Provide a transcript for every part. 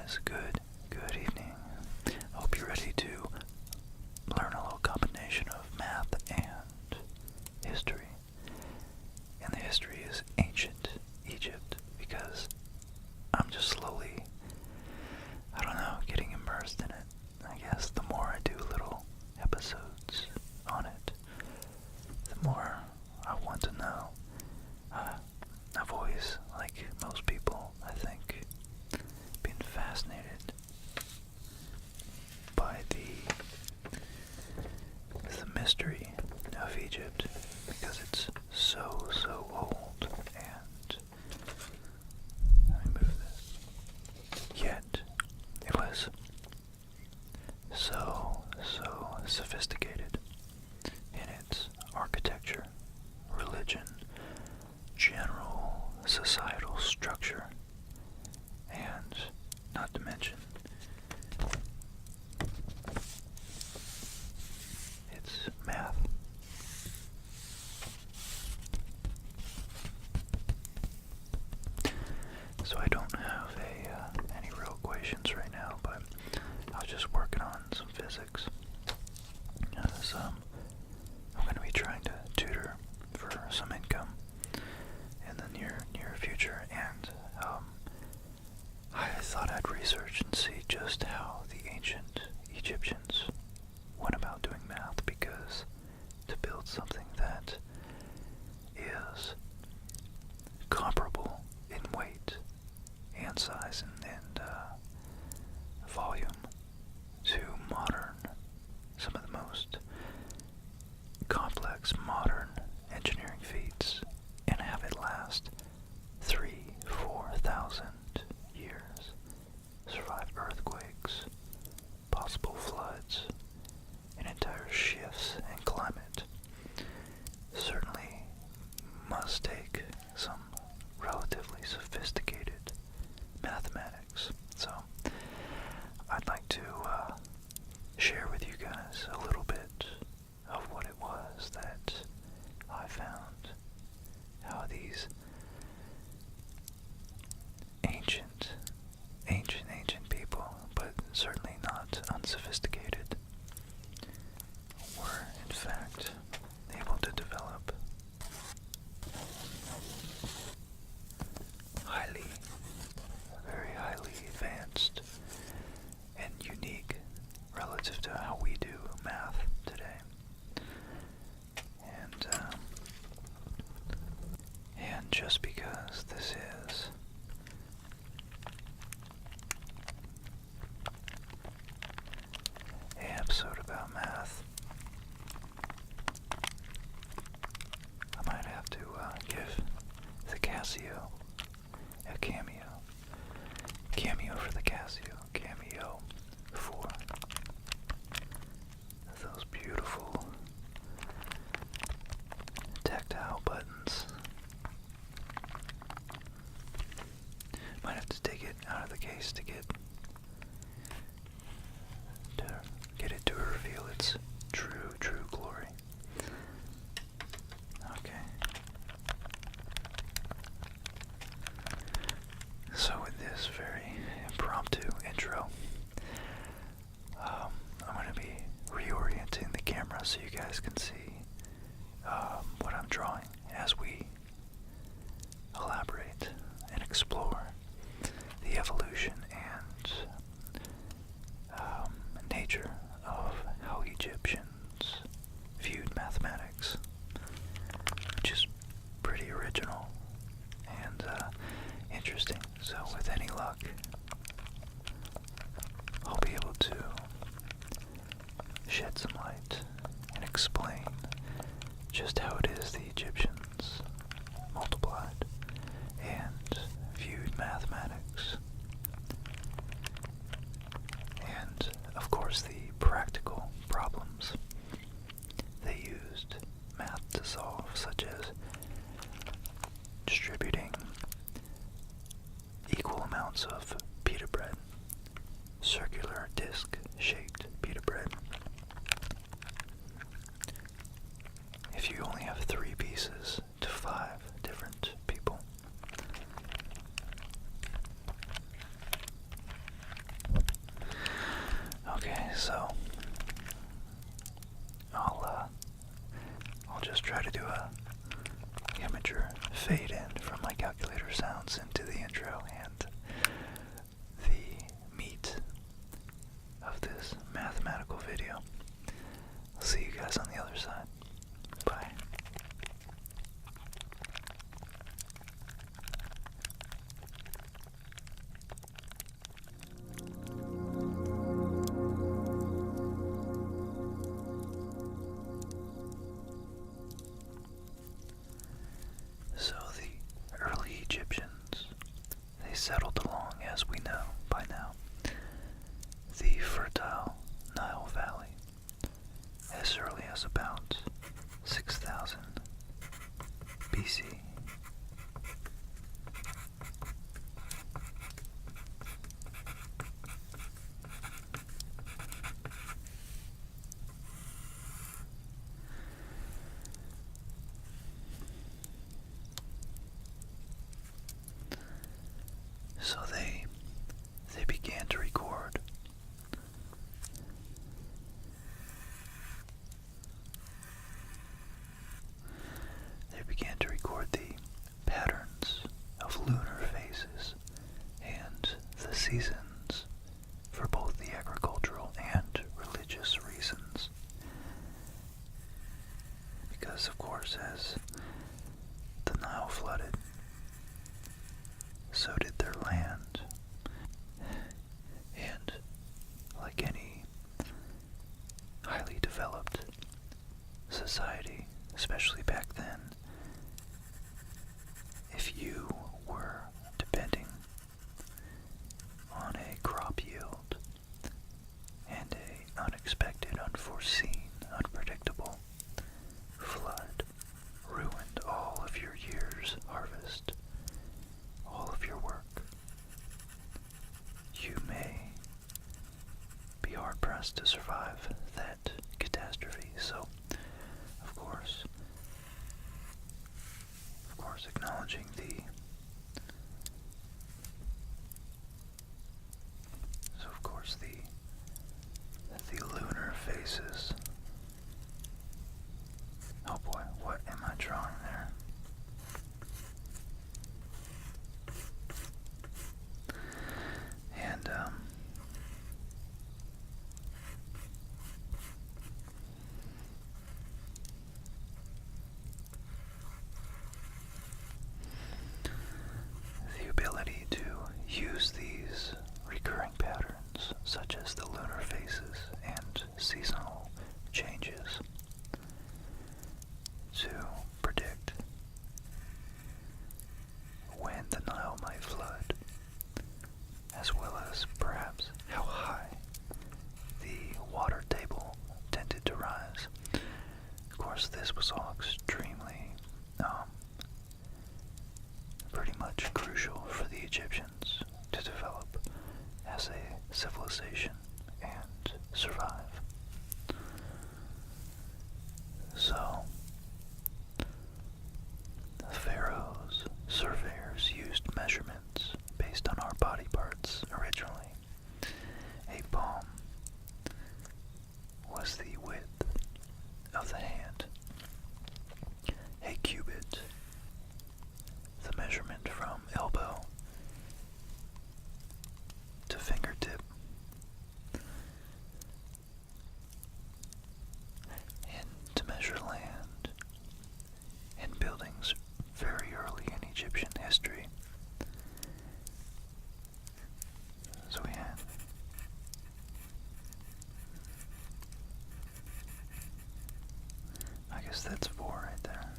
guys. Good evening. I hope you're ready to learn a little combination of math and history. And the history is ancient Egypt, because I'm just slowly, getting immersed in it. I guess the more I do little episodes on it, the more I want to know. I've always, like most people, I think, been fascinated by the mystery of Egypt, because it's so old, and let me move this. Yet it was so sophisticated in its architecture, religion, general societal structure, and not to mention its math. So I don't have any real equations right now, but I was just working on some physics. As, I'm going to be trying to tutor for some income in the near future, and I thought I'd research and see just how the ancient Egyptians went about doing math, because to build something that is comparable in weight and size and volume to some of the most complex modern engineering feats, and have it last 3,000-4,000 years, survive earthquakes, possible floods, and entire shifts in climate, certainly must take some relatively sophisticated mathematics. So I'd like to share with you guys a little bit of what it was that I found, how these ancient people, but certainly not unsophisticated, were in fact able to develop very highly advanced and unique relative to how we do math today. And just because this is an episode about math, I might have to give the Casio a cameo. Cameo for the Casio. Cameo for those beautiful tactile buttons. Might have to take it out of the case to get it to reveal its true glory. Okay. So with this very impromptu intro, I'm going to be reorienting the camera so you guys can see what I'm drawing as we elaborate and explore the evolution and nature of how Egyptians viewed mathematics, which is pretty original and interesting. So with any luck, I'll be able to shed some light and explain just how it is the Egyptians multiplied and viewed mathematics, and of course the practical problems they used math to solve, such as distributing equal amounts of pita bread, circular disc-shaped pita bread. If you only have 3 pieces to 5 different people. amateur fade in from my calculator sounds into the intro and the meat of this mathematical video. I'll see you guys on the other side. Bye. So the early Egyptians, they settled along, as we know by now, the fertile Nile Valley as early as about 6000 BC. So they began to record. They began to record the patterns of lunar phases and the seasons for both the agricultural and religious reasons. Because, of course, as the Nile flooded, so did their land. And like any highly developed society, especially back then, if you were depending on a crop yield and a unexpected, unforeseen, unpredictable flood ruined all of your year's harvest, all of your work, you may be hard-pressed to survive that catastrophe. So, of course, acknowledging the lunar phases. Oh boy, what am I drawing there? And the ability to use these recurring patterns, such as the lunar phases and seasonal changes, to predict when the Nile might flood, as well as perhaps how high the water table tended to rise. Of course, this was all extremely, pretty much crucial for the Egyptians to develop as a civilization and survive. So, the pharaohs, surveyors used measurements based on our body parts originally. A palm was the width of the hand. A cubit, the measurement from elbow to fingertip. And to measure land and buildings very early in Egyptian history. So we had I guess that's 4 right there.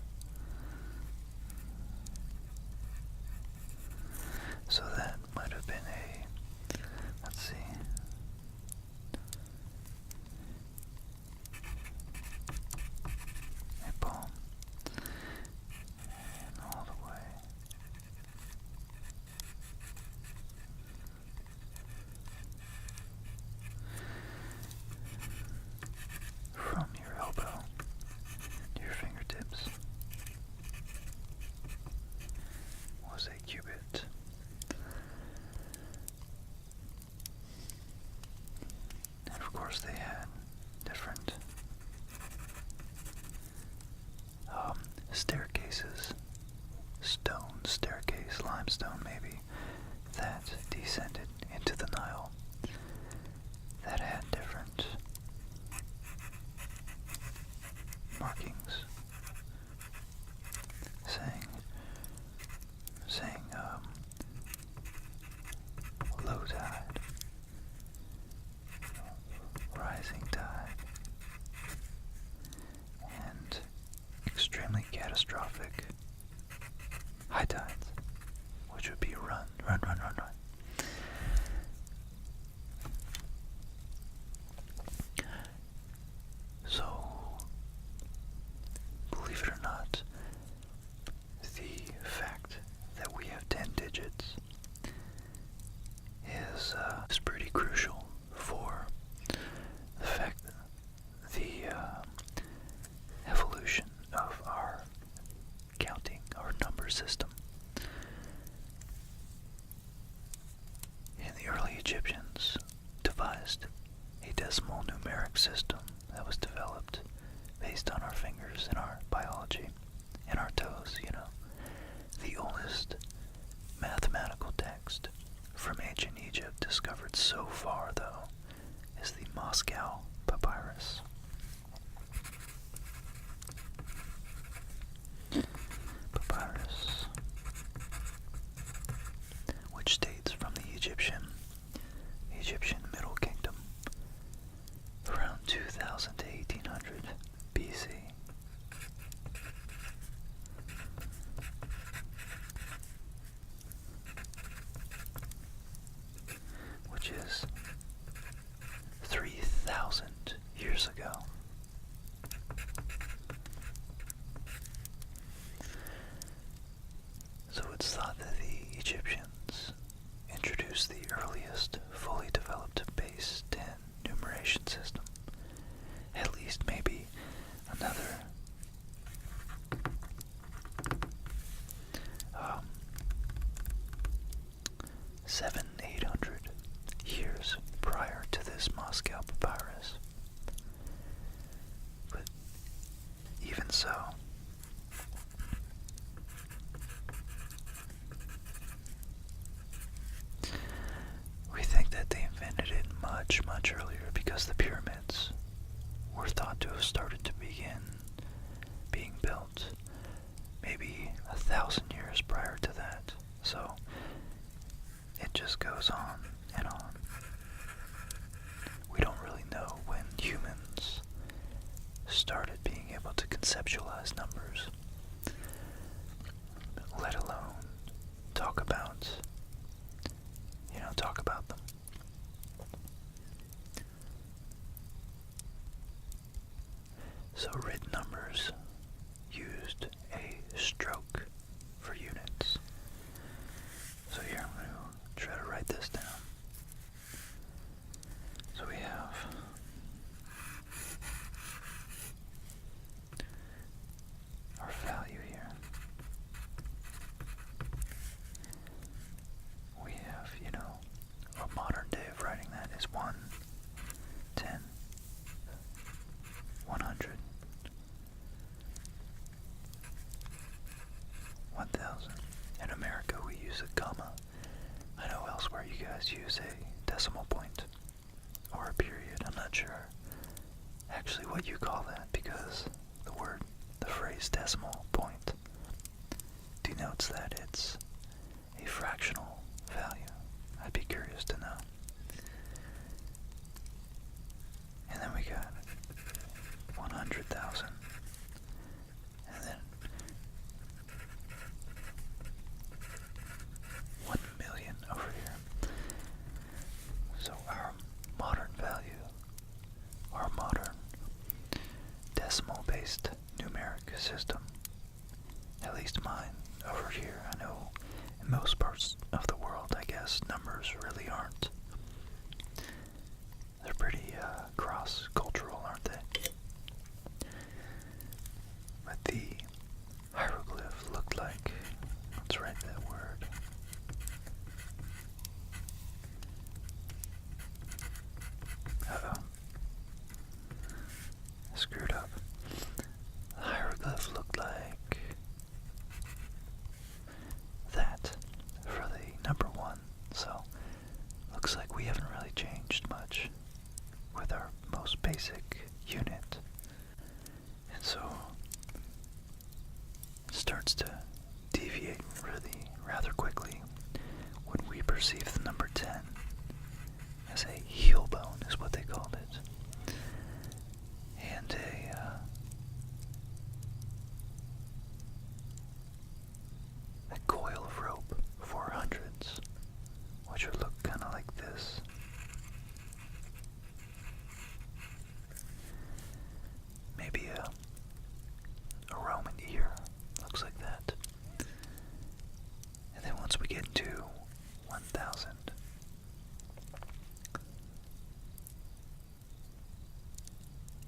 So that might have been let's see. A palm. And all the way from your elbow to your fingertips was a cubit. And of course they had different staircases limestone maybe, that descended into the Nile that had different markings saying low tide, rising tide, and extremely catastrophic high tides, which would be run. So, believe it or not, the fact that we have 10 digits is pretty crucial for the fact that the evolution of our counting, our number system. And the early Egyptians devised a decimal numeric system that was developed based on our fingers and our biology and our toes, you know. The oldest mathematical text from ancient Egypt discovered so far, though, is the Moscow papyrus. Which dates from the Egyptian Middle Kingdom, around 2000 to 1800 BC. Which is 3,000 years ago. So it's thought that the Egyptians introduced the earliest fully developed base 10 numeration system. At least maybe another 700-800 years prior to this Moscow papyrus. But even so, we think that they invented it much earlier, because the pyramids were thought to have started to begin being built maybe 1,000 years prior to that. So it just goes on and on. We don't really know when humans started being able to conceptualize numbers, let alone talk about them. So written numbers used a stroke for units. So here I'm going to try to write this down. So we have our value here. We have, a modern day of writing that is 1, 10, 100, 1,000. In America we use a comma. I know elsewhere you guys use a decimal point or a period. I'm not sure actually what you call that, because the phrase decimal point denotes that it's a fractional value. I'd be curious to know. And then we got 100,000. And then 1 million over here. So our modern value, our modern decimal-based numeric system, at least mine over here, I know in most parts of the world, I guess, numbers really aren't. They're pretty cross-cultural, aren't they? But the hieroglyph looked like, let's write that word. Uh-oh. Screwed up. The hieroglyph looked like that perceive the number 10 as a heel bone, is what they called it, and a coil of rope for hundreds, which would look kind of like this. Maybe a Roman ear looks like that. And then once we get to 1,000,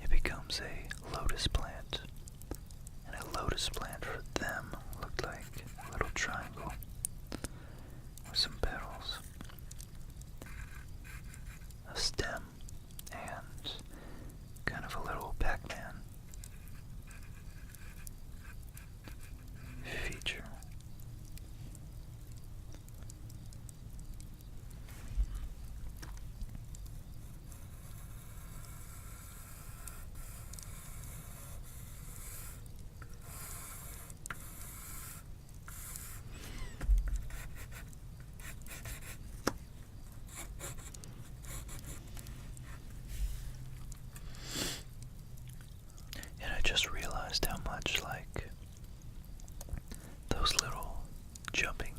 it becomes a lotus plant. And a lotus plant for them looked like a little triangle with some petals, a stem, and kind of a little Pac-Man feature. And I just realized how much like those little jumping,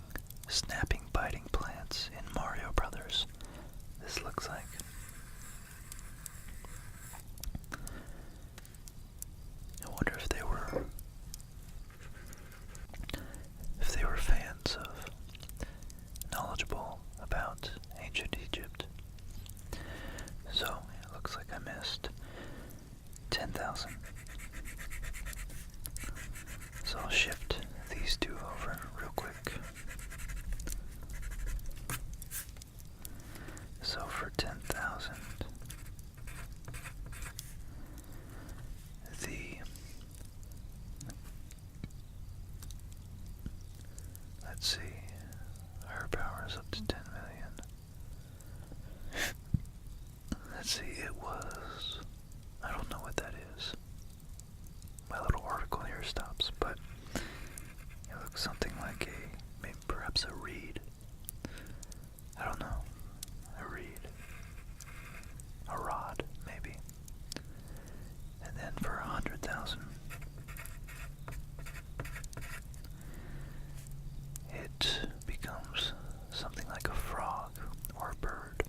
snapping, biting plants in Mario Brothers this looks like. I wonder if they were fans of, knowledgeable about ancient Egypt. So it looks like I missed 10,000. So I'll shift these two over real quick. So for 10,000, let's see, her power is up to 10 million. Let's see, it was, I don't know what that is. My little article here stops, but it looks something like maybe perhaps a reed. I don't know. A reed. A rod, maybe. And then for 100,000, it becomes something like a frog or a bird.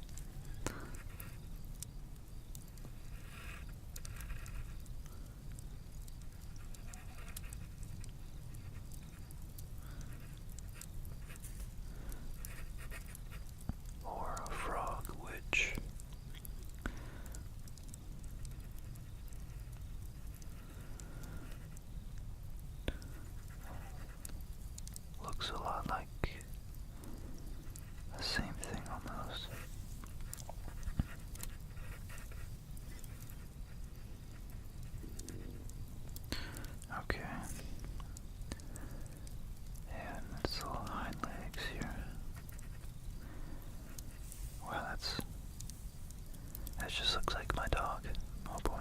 Or a frog, which looks a lot like the same thing almost. Okay. And its little hind legs here. Wow, that just looks like my dog. Oh boy.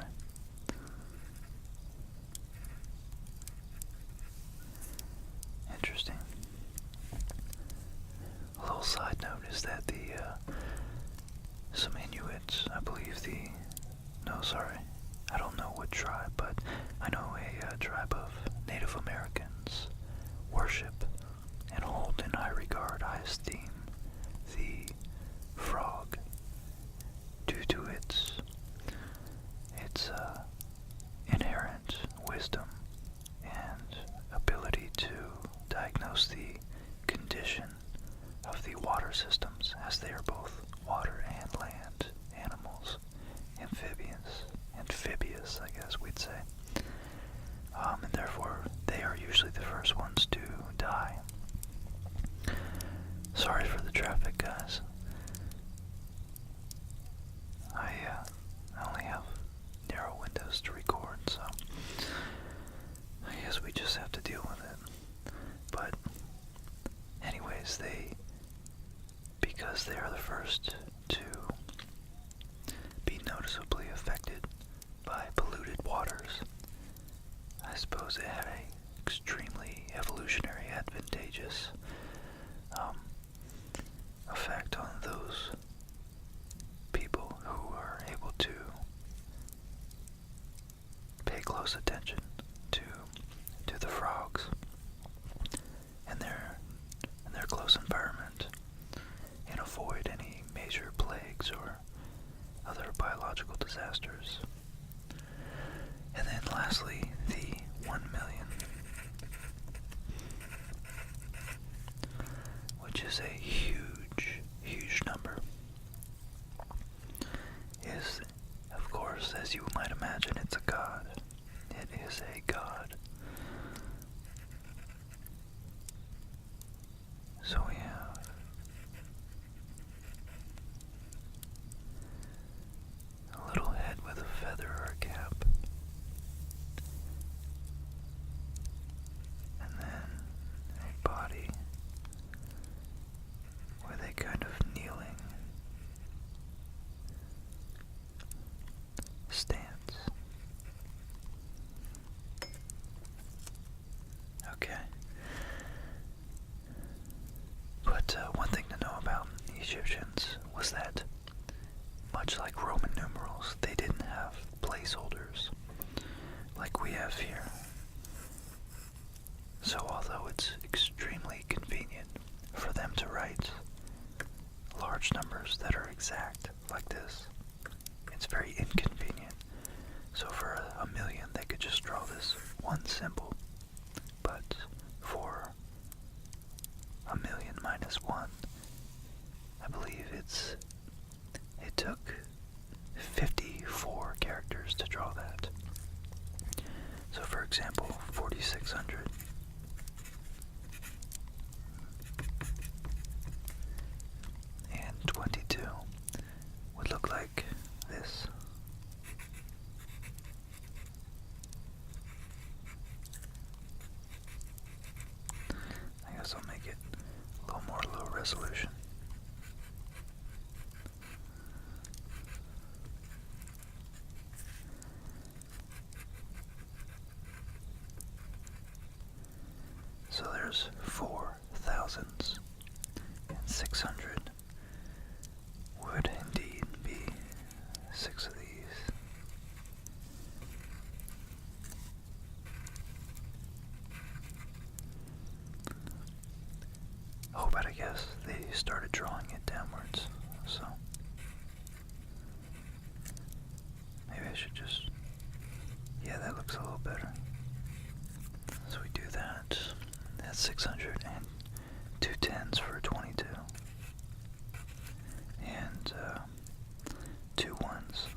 Interesting. A little side note is that some Inuits, I believe I don't know what tribe, but I know a tribe of Native Americans worship and hold in high regard, high esteem, the frog due to its inherent wisdom and ability to diagnose the condition of the water systems, as they are both water and land animals, amphibious, I guess we'd say. And therefore, they are usually the first ones to die. Sorry for the traffic, guys. I only have narrow windows to record, so I guess we just have to deal with it. But anyways, because they are the first to be noticeably affected by polluted waters, I suppose it had a extremely evolutionary advantageous effect close environment and avoid any major plagues or other biological disasters. And then lastly, the 1 million, which is a huge, huge number, is, of course, as you might imagine, it's a god. It is a god. So we have a little head with a feather or a cap, and then a body with a kind of kneeling stance. Okay. But one thing to know about Egyptians was that, much like Roman numerals, they didn't have placeholders like we have here. So although it's extremely convenient for them to write large numbers that are exact like this, it's very inconvenient. So for a million, they could just draw this one symbol. But for a million minus one, I believe it took 54 characters to draw that. So for example, 4600 and 22 would look like this. I guess I'll make it a little more low resolution. So there's 4 thousands, and 600 would indeed be 6 of these. Oh, but I guess they started drawing it downwards, so maybe I should just, yeah, that looks a little better. So we do that. That's 600 and 2 tens for 22. And 2 ones.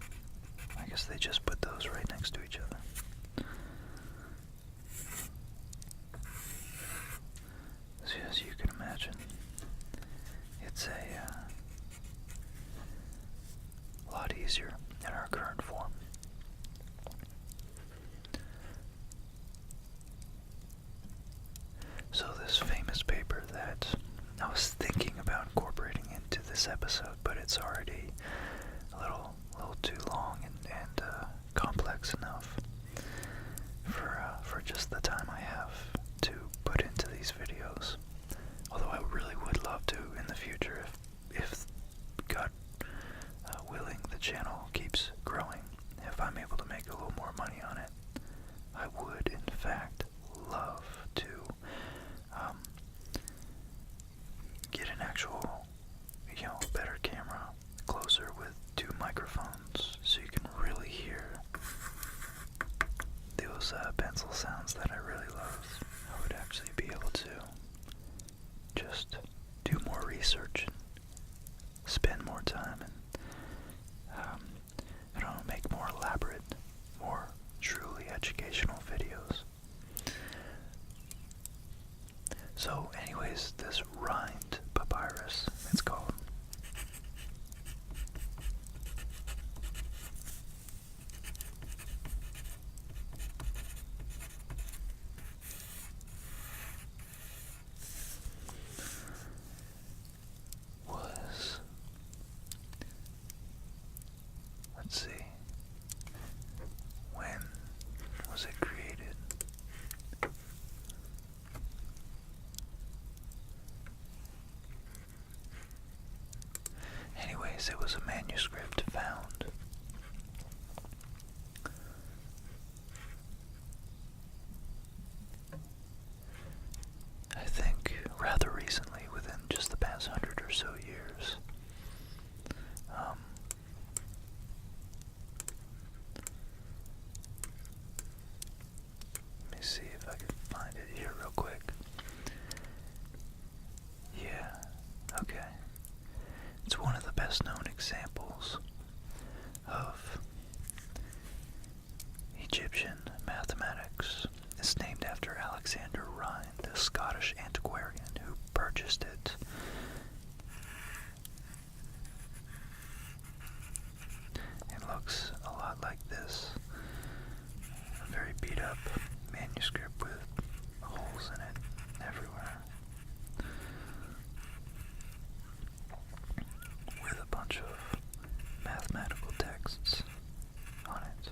I guess they just put those right next to each other. So as you can imagine, it's a lot easier in our current form. So this famous paper that I was thinking about incorporating into this episode, but it's already a little too long and complex enough for just the time I have to put into these videos. Although I really would love to in the future, if God willing, the channel keeps growing. If I'm able to make a little more money on it, I would in fact love to get an actual, better camera closer with 2 microphones so you can really hear those pencil sounds that I really love. I would actually be able to just do more research and spend more time and I don't know, make more elaborate, more truly educational videos. So anyways, this rind papyrus, it's called, was, let's see, when was it created? Anyways, it was a manuscript found I think rather recently, within best known examples of Egyptian mathematics is named after Alexander Rhind, the Scottish antiquarian who purchased it. It looks a lot like this. A very beat up manuscript with holes in it everywhere. With a bunch of mathematical texts on it.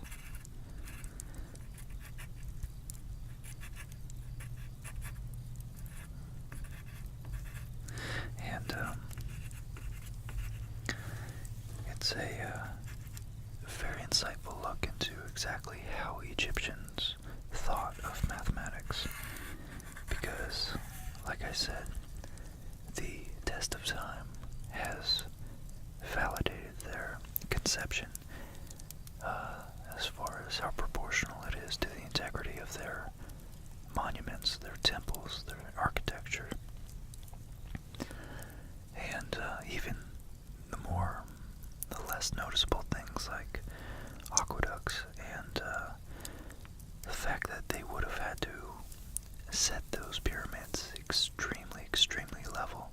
And it's a very insightful look into exactly how Egyptians thought of mathematics. Because, like I said, the test of time has validated their conception as far as how proportional it is to the integrity of their monuments, their temples, their architecture, and even the less noticeable things like aqueducts and the fact that they would have had to set those pyramids extremely level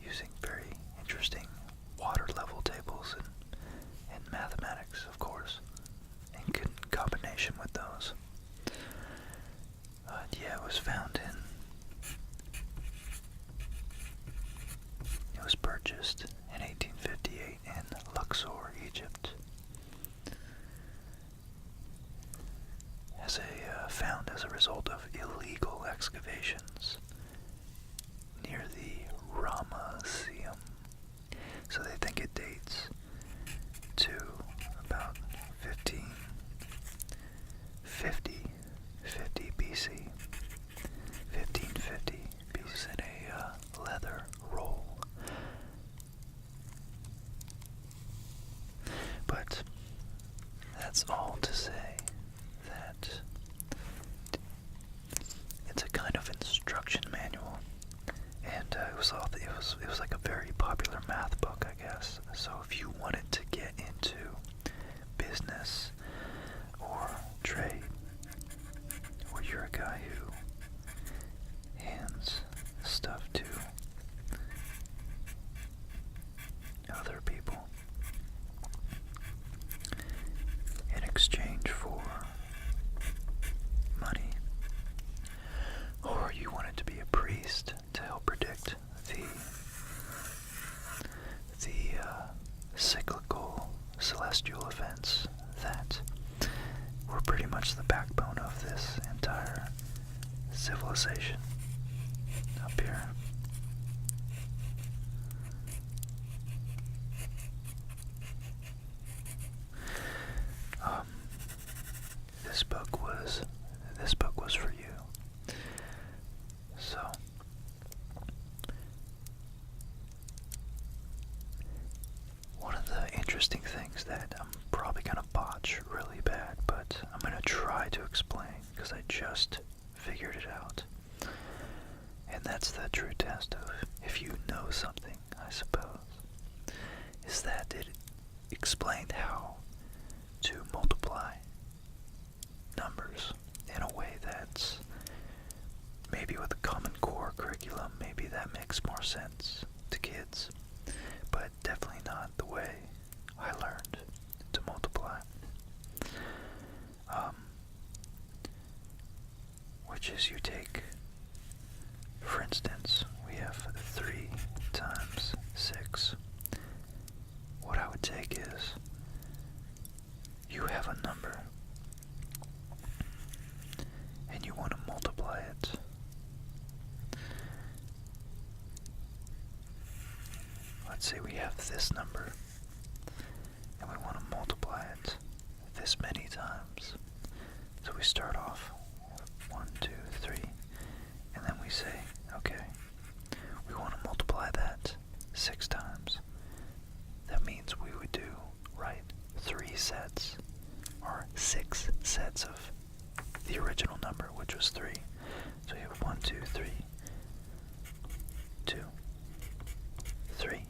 using very interesting water level tables and mathematics, of course, in combination with those. Yeah, it was found in... It was purchased in 1858 in Luxor, Egypt. Found as a result of illegal excavations near the Ramesseum. So they think it dates to about 1550 BC. 1550 BC in a leather roll. But that's all to say that it's a kind of instruction manual, and it was like a very popular math book, I guess. So if you wanted to get into business or trade, or you're a guy who hands stuff to other people in exchange for money, or you wanted to be a priest to help predict the cyclical celestial events that were pretty much the backbone of this entire civilization up here. This book was for you. So one of the interesting things that I'm probably gonna botch really bad, but I'm gonna try to explain because I just figured it out. And that's the true test of if you know something, I suppose, is that it explained how to multiply numbers in a way that's maybe with a Common Core curriculum, maybe that makes more sense to kids, but definitely not the way I learned to multiply. Which is you take, for instance, we have 3 times 6. What I would take is, you have a number, and you want to multiply it. Let's say we have this number, and we want to multiply it this many times. So we start off 1, 2, 3, and then we say, okay, we want to multiply that 6 times. That means we would do, right, 3 sets, or 6 sets of the original number, which was 3. So you have 1, 2, 3, 2, 3,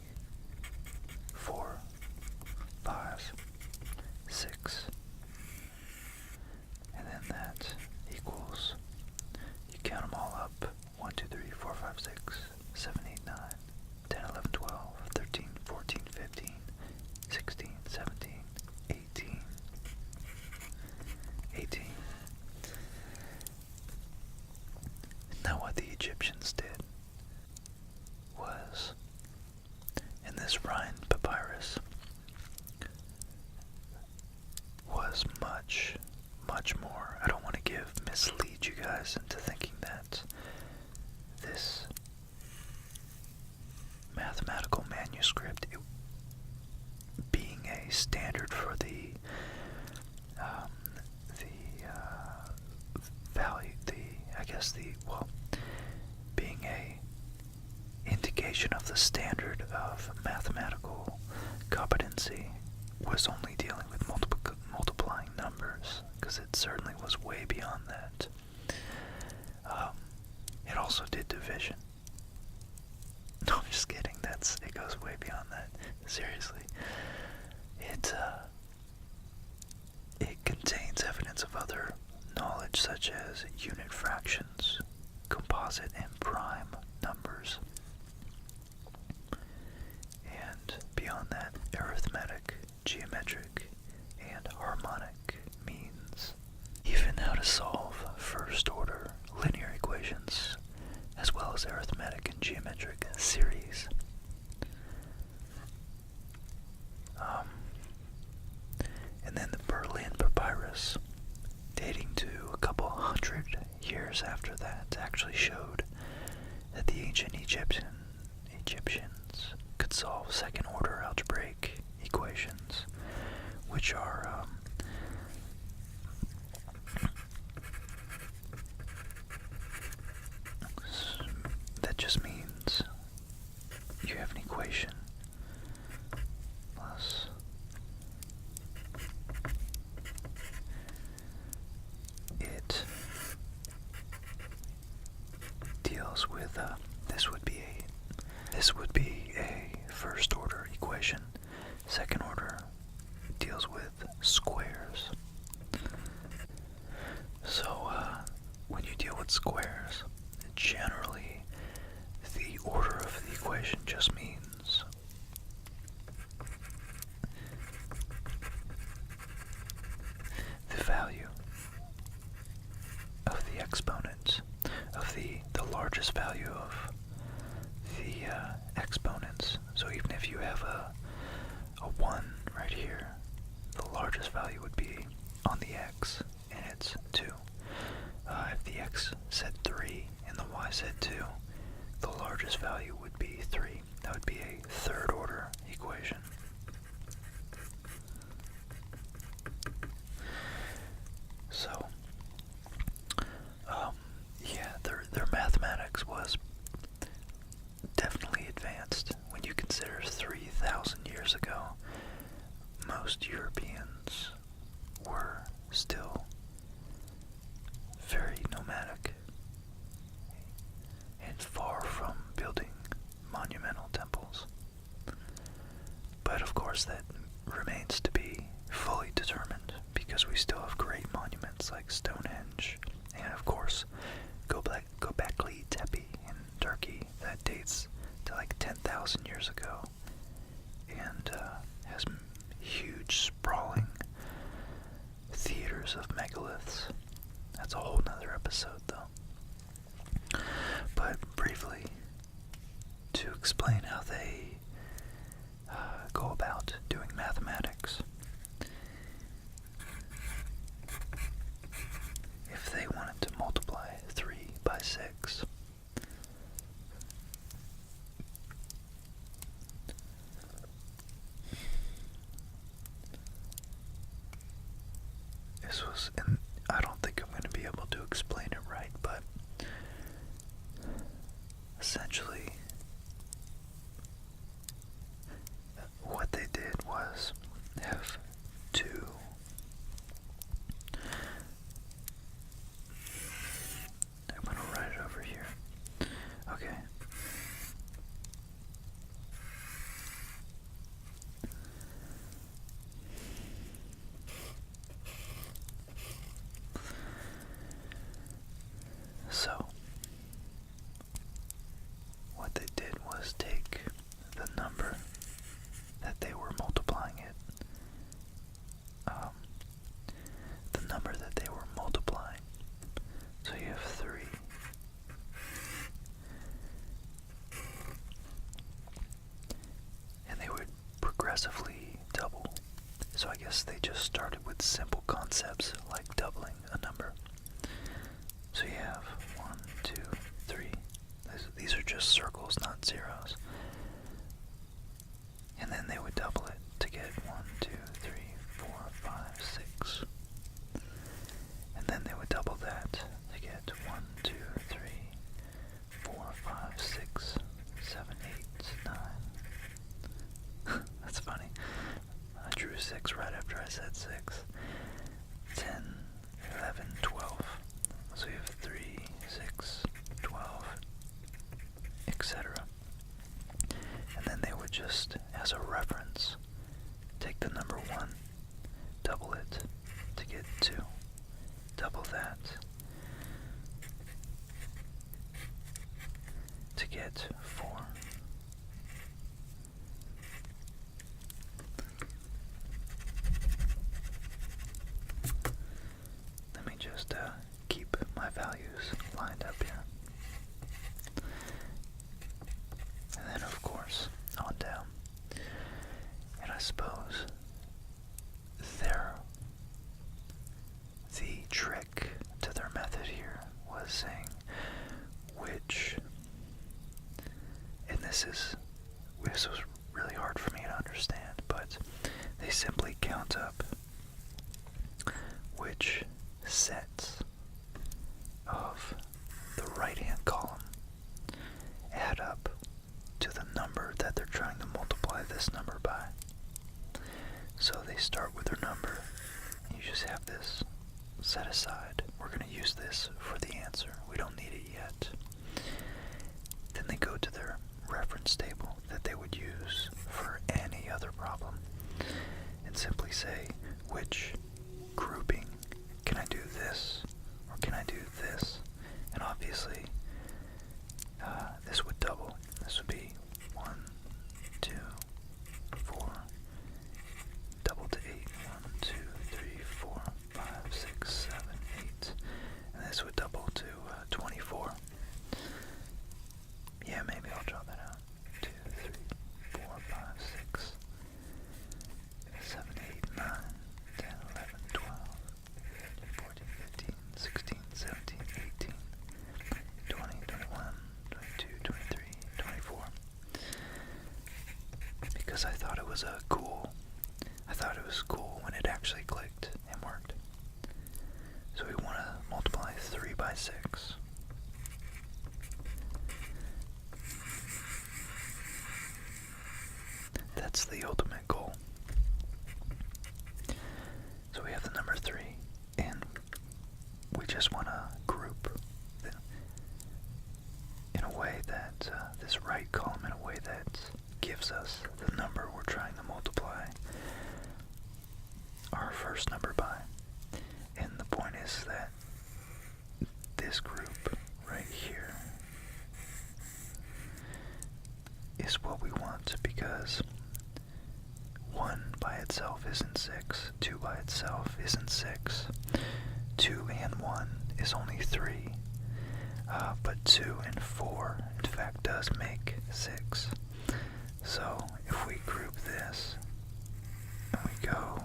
standard for the value, being a indication of the standard of mathematical competency was only dealing with multiplying numbers, because it certainly was way beyond that. It also did division. No, I'm just kidding. It goes way beyond that. Seriously. It contains evidence of other knowledge such as unit fractions, composite and prime numbers, and beyond that, arithmetic, geometric, and harmonic means. Even how to solve first-order linear equations, as well as arithmetic and geometric series. And then the Berlin Papyrus, dating to a couple hundred years after that, actually showed that the ancient Egyptians could solve second-order algebraic equations, which are that just means you have an equation plus it deals with this would be a first order equation. Second order deals with squares. So when you deal with squares, generally the order of the equation just means the value of the exponents of the largest value of the exponents. So even if you have a 1 right here, the largest value would be on the x, and it's 2. If the x said 3 and the y said 2, the largest value would be 3. That would be a third order equation. So, yeah, their mathematics was definitely advanced when you consider 3,000 years ago. Most Europeans were still very nomadic and far from building monumental temples. But of course that remains to be fully determined, because we still have great monuments like Stonehenge, and of course Göbekli Tepe in Turkey that dates to like 10,000 years ago and has huge sprawling theaters of megaliths. That's a whole nother episode though. But briefly, to explain how they go about doing mathematics. If they wanted to multiply 3 by 6, this was, and I don't think I'm going to be able to explain it right, but essentially what they did was have 2 I'm going to write it over here. Okay. So, what they did was take the number that they were multiplying it, the number that they were multiplying. So you have 3. And they would progressively double. So I guess they just started with simple concepts like doubling a number. So you have 1, 2, 3. These are just circles, not zeros. And then they would double it to get 1, 2, just, as a reference, take the number 1, double it to get 2, double that to get 4. Let me just keep my values lined up here. And then, of course, on down. And I suppose the trick to their method here was saying which, and this was really hard for me to understand, but they simply count up which sets of the right-hand column add up to the number that they're trying to multiply this number by. So they start with their number. You just have this set aside. We're going to use this for the answer. We don't need it yet. Then they go to their reference table that they would use for any other problem and simply say, which grouping can I do this or can I do this? And obviously this would double. This would be 1, 2, 4, double to 8. 1, 2, 3, 4, 5, 6, 7, 8. And this would double to 24. Yeah, maybe I'll draw that out. 2, 3, 4, 5, 6, 7, 8, 9, 10, 11, 12, 14, 15, 16, 17, 18, 20, 21, 22, 23, 24. Because I thought it was cool when it actually clicked and worked. So we want to multiply 3 by 6. That's the ultimate goal. So we have the number 3, and we just want to group in a way that, this right column in a way that gives us the number we're trying to multiply our first number by. And the point is that this group right here is what we want, because 1 by itself isn't 6, 2 by itself isn't 6, 2 and 1 is only 3, but 2 and 4 in fact does make 6. So if we group this and we go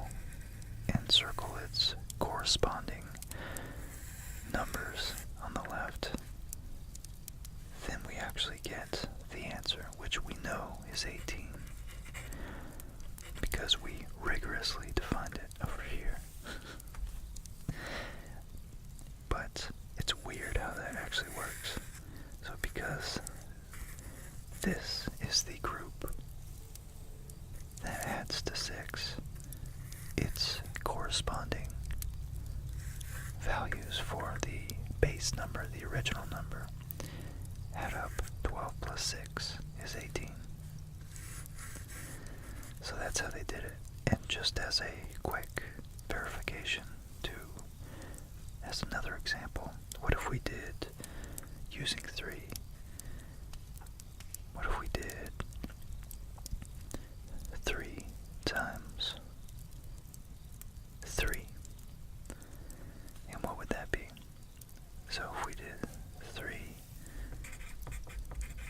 and circle its corresponding numbers on the left, then we actually get the answer, which we know is 18, because we rigorously defined it over here. But it's weird how that actually works. So because this is the group that adds to 6, its corresponding values for the base number, the original number, add up. 12 plus 6 is 18. So that's how they did it. And just as a quick verification, as another example, what if we did, using 3, what if we did 3 times 3? And what would that be? So if we did 3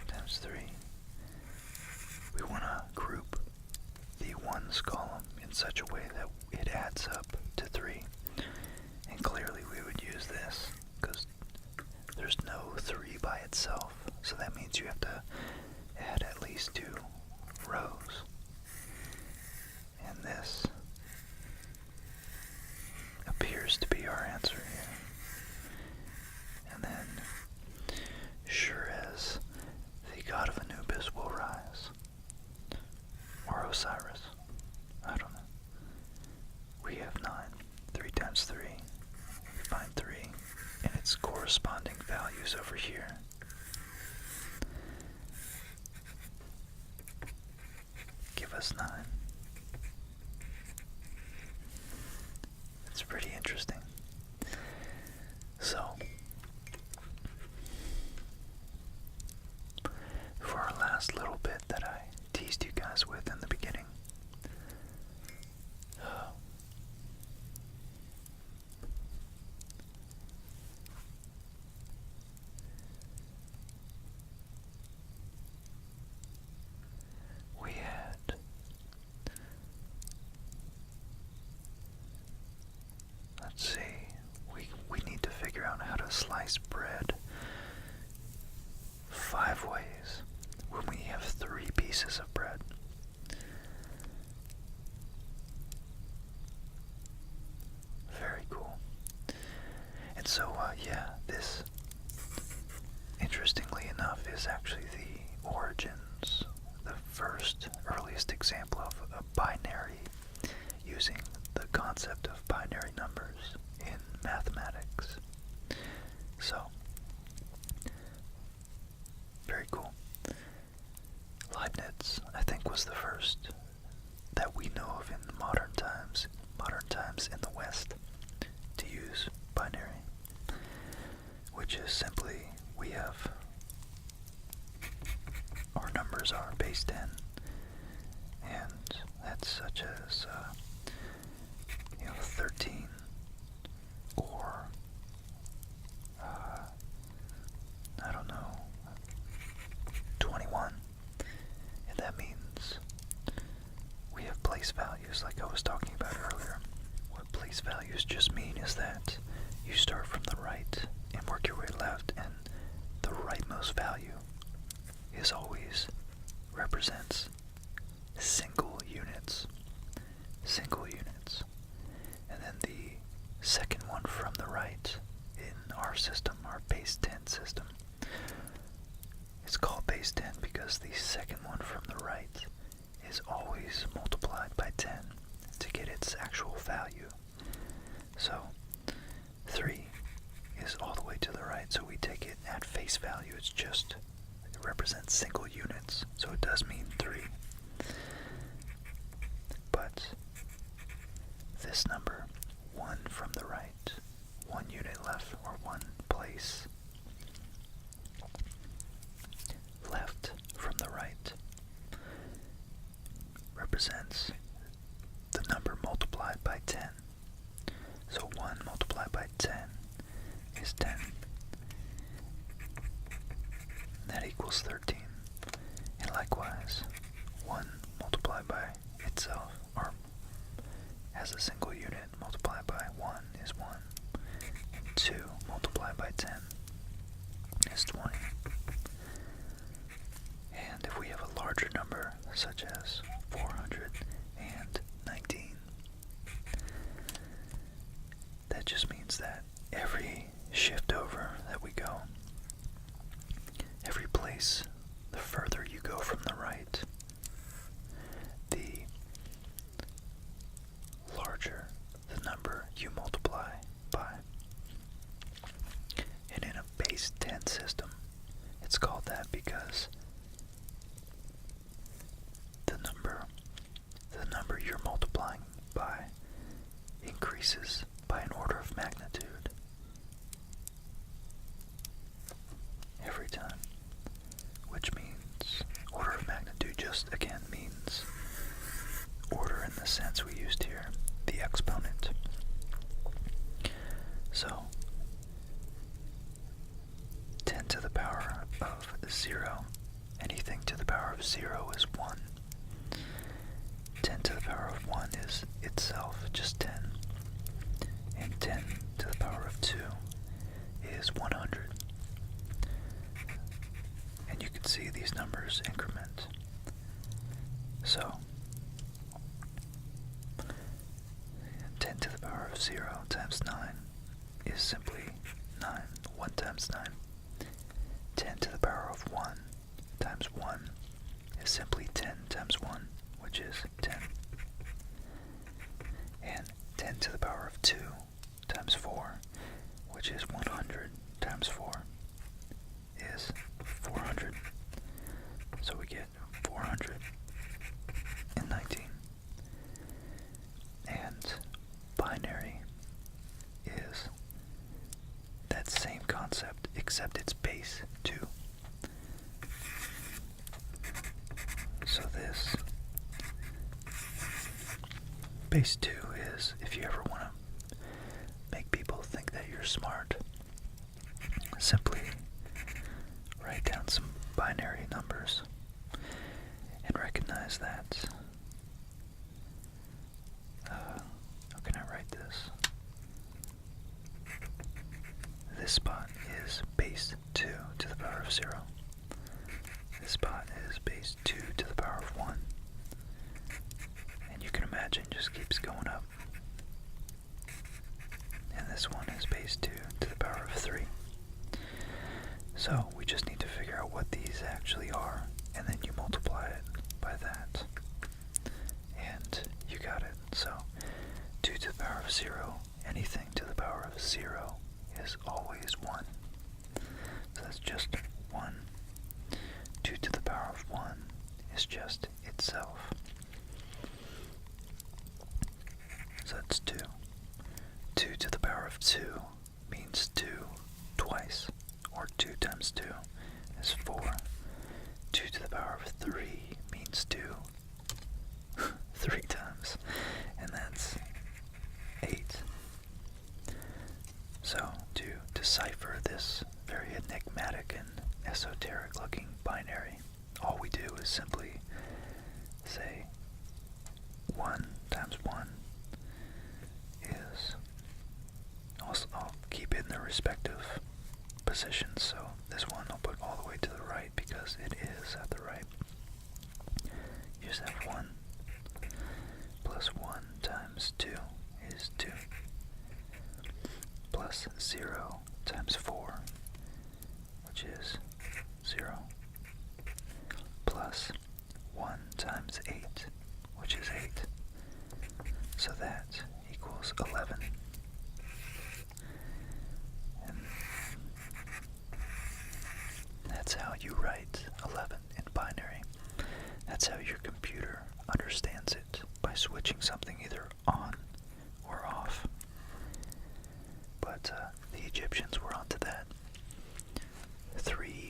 times 3, we want to group the ones column in such a way that it adds up to 3. And clearly we would use this because there's no 3 by itself. So that means you have to add at least 2 rows. And this appears to be our answer here. And then, sure as the god of Anubis will rise, or Osiris, I don't know, we have 9. 3 times 3, we find 3, and its corresponding values over here. plus 9. It's pretty interesting. So, for our last little bit that I teased you guys with in the beginning, we had let's see, we need to figure out how to slice bread 5 ways when we have 3 pieces of bread. Very cool. And so, yeah, this, interestingly enough, is actually the origins, the first, earliest example of a binary, using the concept of binary numbers in mathematics. So, very cool. Leibniz, I think, was the first that we know of in modern times in the West, to use binary, which is simply, we have, our numbers are base 10, and that's such as, 13, or, I don't know, 21, and that means we have place values like I was talking about earlier. What place values just mean is that you start from the right and work your way left, and the rightmost value is always represents single units. And then the second one from the right in our system, our base 10 system, it's called base 10 because the second one from the right is always multiplied by 10 to get its actual value. So 3 is all the way to the right, so we take it at face value. It represents single units, so it does mean 3. But this number, 1 from the right, 1 unit left, or 1 place left from the right, represents the number multiplied by 10. So 1 multiplied by 10 is 10. And that equals 13. And likewise, 1 multiplied by itself, or as a single unit, multiplied by 1 is 1. And 2 multiplied by 10 is 20. And if we have a larger number, such as 419, that just means that every shift over that we go, every place, the further you go from the right, the larger the number you multiply by. And in a base 10 system, it's called that because the number you're multiplying by increases by an order of magnitude every time, which means order of magnitude just again means order in the sense we used here, the exponent. So 10 to the power of 0, anything to the power of 0 is 1. 10 to the power of 1 is itself just 10. And 10 to the power of 2 is 100. And you can see these numbers increment. So 10 to the power of 0 times 9 is simply 9. 1 times 9. 10 to the power of 1 times 1 is simply 10 times 1, which is 10. And 10 to the power of 2 times 4, which is 100 times 4, is 400. So we get 419. So this base 2 is, if you ever want to make people think that you're smart, simply write down some binary numbers and recognize that, how can I write this? This spot is base 2 to the power of 0. This spot is base 2 to the power of 1. And you can imagine just keeps going up. And this one is base 2 to the power of 3. So we just need to figure out what these actually are, and then you multiply it by that. And you got it. So 2 to the power of 0, anything to the power of 0 is always 1. So that's just 1. 2 to the power of 1 is just itself. So that's 2. 2 to the power of 2 means 2 twice, or 2 times 2 is 4. 2 to the power of 3 means 2 3 times, and that's 8. So to decipher this very enigmatic and esoteric looking binary, all we do is simply say 1 times 1 is, I'll keep it in the respective positions, so this one I'll put all the way to the right because it is at the right. You just have 1 plus 1 times 2 is 2, plus 0 times 4, which is 0, plus 1 times 8, which is 8. So that equals 11. And that's how you write 11 in binary. That's how your computer understands it, by switching something either on or off. But the Egyptians were onto that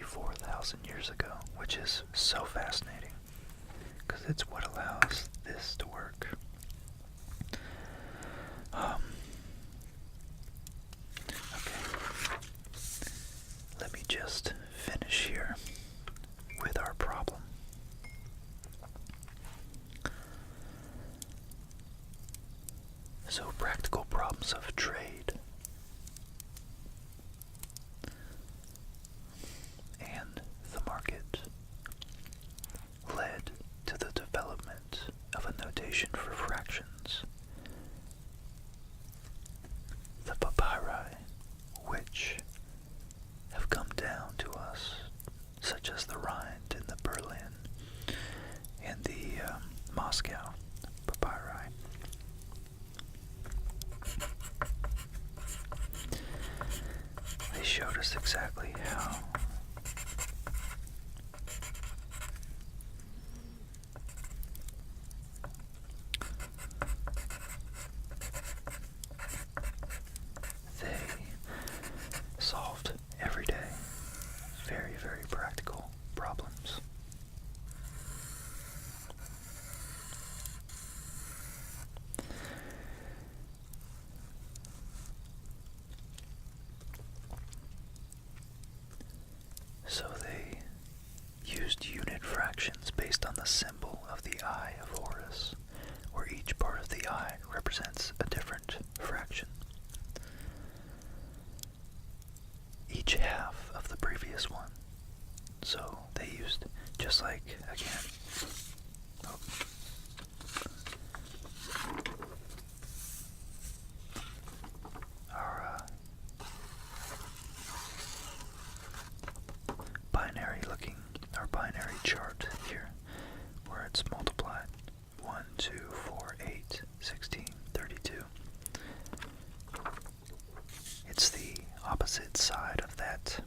4,000 years ago, which is so fascinating because it's what allows this to work. Okay, let me just finish here with our problem. So, practical problems of trade and the market led to the development of a notation for fractions. The papyri, which have come down to us, such as the Rhind and the Berlin and the Moscow papyri, they showed us exactly how they solved everyday, very, very practical problems. So they used unit fractions based on the symbol of the eye of Horus, where each part of the eye represents a different fraction. Each half of the previous one. So they used, just like, again, our binary chart here, where it's multiplied 1, 2, 4, 8, 16, 32. It's the opposite side of that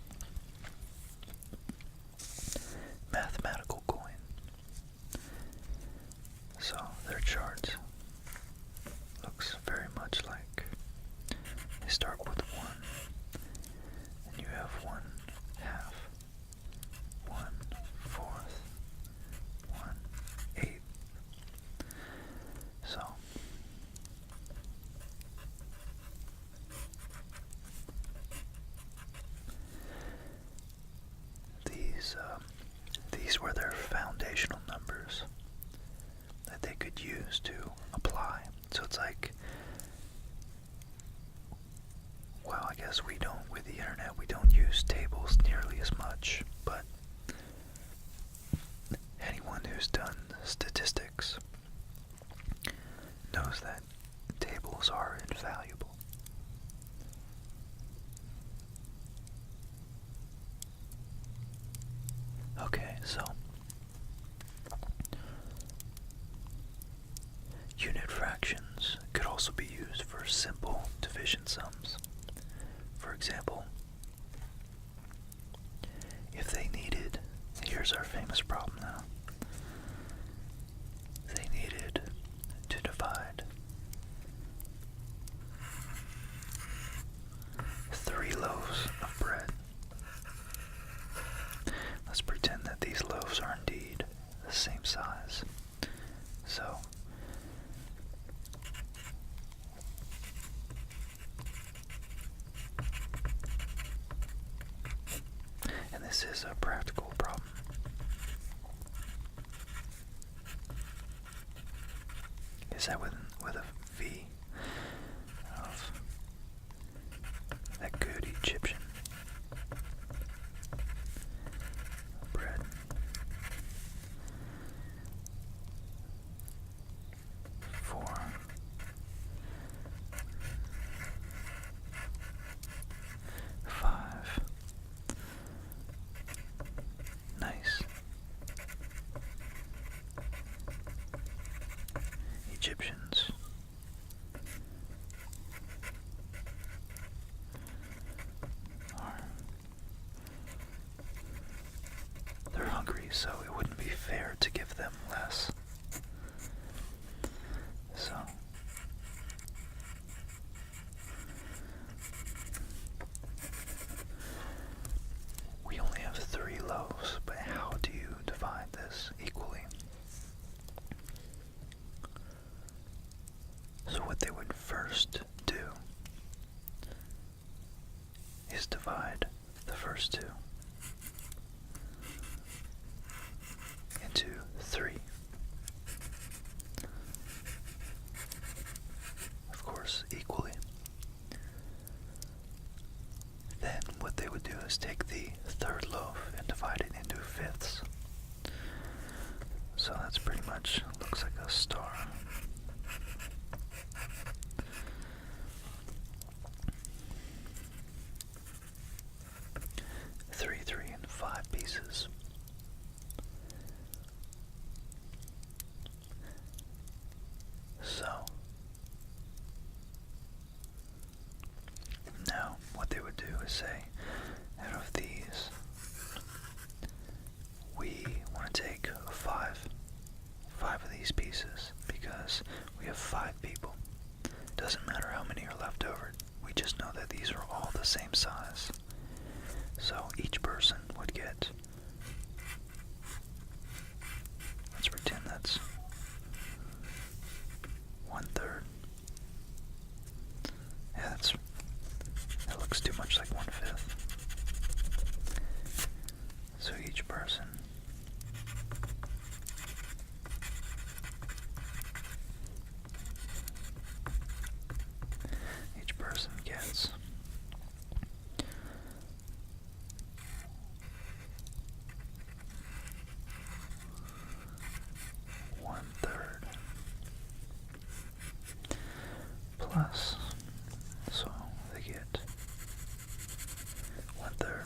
mathematical coin. could use to apply. So it's like, well, I guess we don't, with the internet, we don't use tables nearly as much, but anyone who's done statistics knows that tables are invaluable. Okay, so unit fractions could also be used for simple division sums. For example, if they needed, here's our famous problem now, they needed to divide 3 loaves of bread. Let's pretend that these loaves are indeed the same size. So, and this is a practical problem. Is that with a V of that good Egyptian bread? 4, 5. Nice. Egyptians. They're hungry, so it wouldn't be fair to give them less. So, we only have 3 loaves, but how do you divide this equally? So what they would first do is divide the first 2 into 3. Of course, equally. Then what they would do is take the 3rd loaf and divide it into 5ths. So that's pretty much, looks like a star. 3, 3, and 5 pieces. So, now what they would do is say, out of these, we want to take 5 of these pieces because we have 5 people. Doesn't matter how many are left over, we just know that these are all the same size. So each person would get, let's pretend that's 1/3. Yeah, that looks too much like 1/5. So each person gets 1/3 plus, so they get 1/3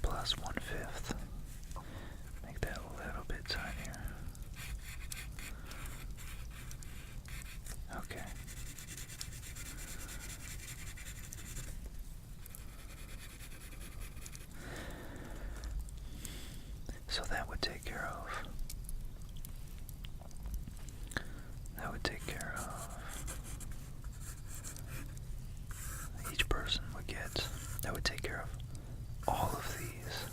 plus 1/5. Make that a little bit tinier. Okay. So that would take care of, each person would get, that would take care of all of these,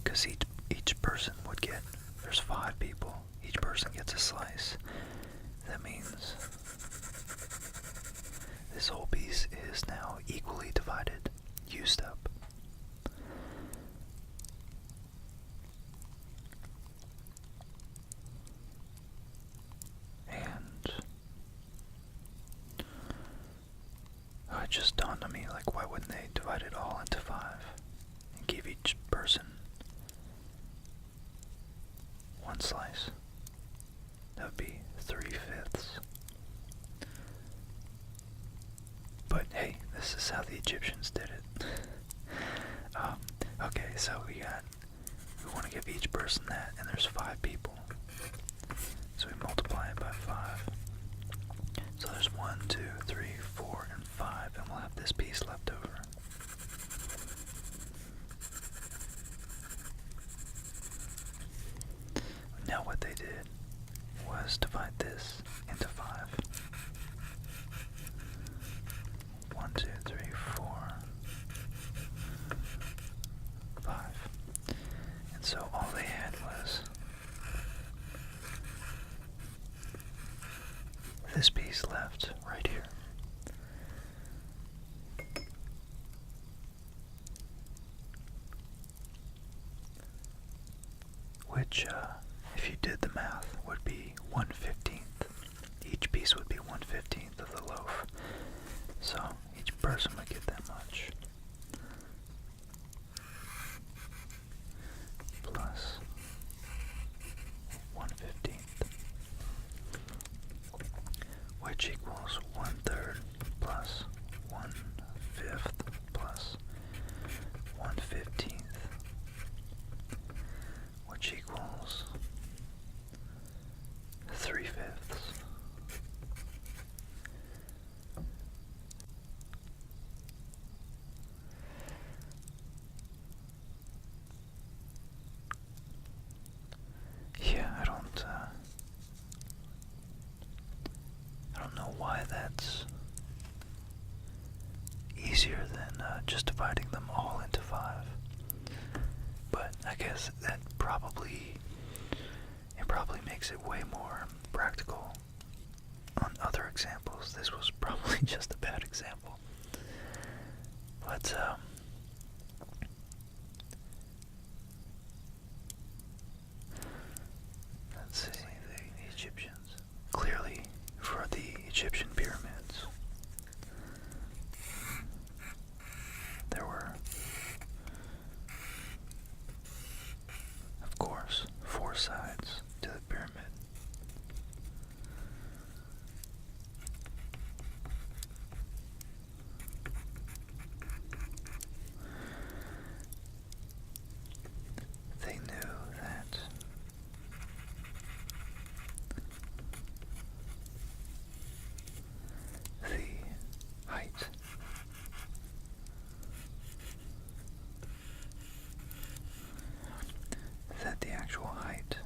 because each person would get, there's 5 people, each person gets a slice. That means this whole piece is now equally divided, used up. dawned on me, like, why wouldn't they divide it all into 5 and give each person one slice? That would be 3/5. But hey, this is how the Egyptians did it. Okay, so we want to give each person that, and there's 5 people. So we multiply it by 5. So there's 1, 2, 3, 4, and 5, and we'll have this piece left over. Now what they did was divide this into 5. 1, 2, 3, 4, 5. And so all they had was this piece left right here. Which, if you did the math, would be 1/15. Each piece would be 1/15 of the loaf. So each person would get that much. Plus 1/15. Which equals 1/3 plus 1/5 plus 1/15. Which equals 3/5. Yeah, I don't know why that's easier than just dividing them all into 5. But I guess that probably makes it way more practical on other examples. This was probably just a bad example. But let's see, the Egyptians. Clearly, for the Egyptian pyramids, there were, of course, 4 sides to the pyramid. They knew that the height the actual height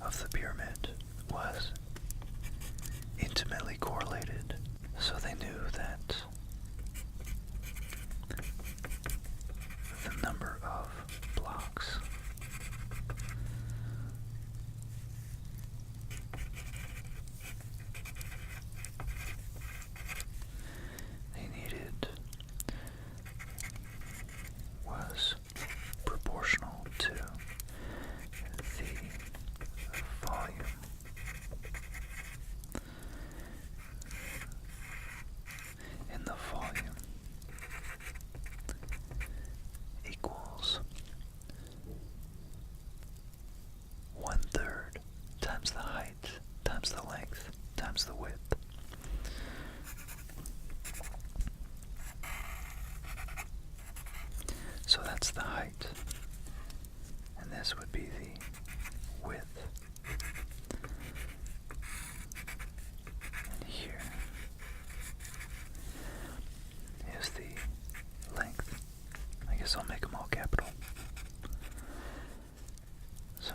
of the pyramid was intimately correlated, so they knew that the number of blocks they needed was proportional to the volume and the volume equals 1/3 times the height times the length times the width. So that's the height, and this would be the width. And here is the length. I guess I'll make them all capital. So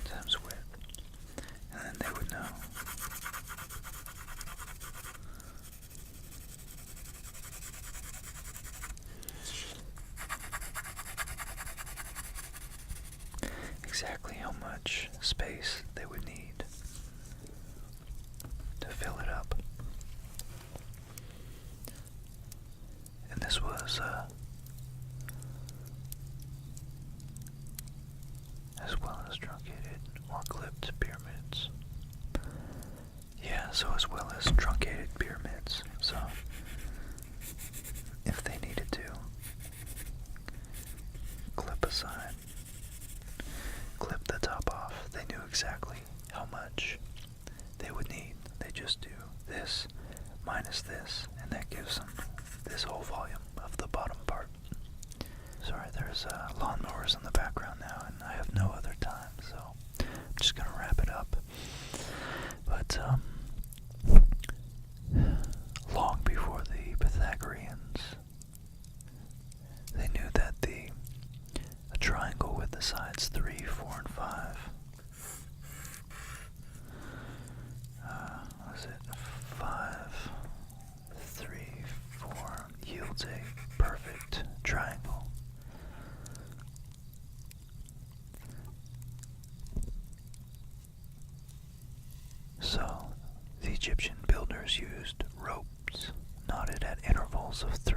times width, and then they would know exactly how much space they would need to fill it up. And this was as well as truncated or clipped pyramids. Yeah, so as well as truncated pyramids. So if they needed to clip a side, clip the top off, they knew exactly how much they would need. They just do this minus this, and that gives them this whole volume of the bottom part. Sorry, there's lawnmowers in the background now, and I have no other time, so I'm just gonna wrap it up. But long before the Pythagoreans, they knew that a triangle with the sides 3, 4, and 5. What is it? 5, 3, 4 yields a perfect triangle. So, the Egyptian builders used ropes knotted at intervals of 3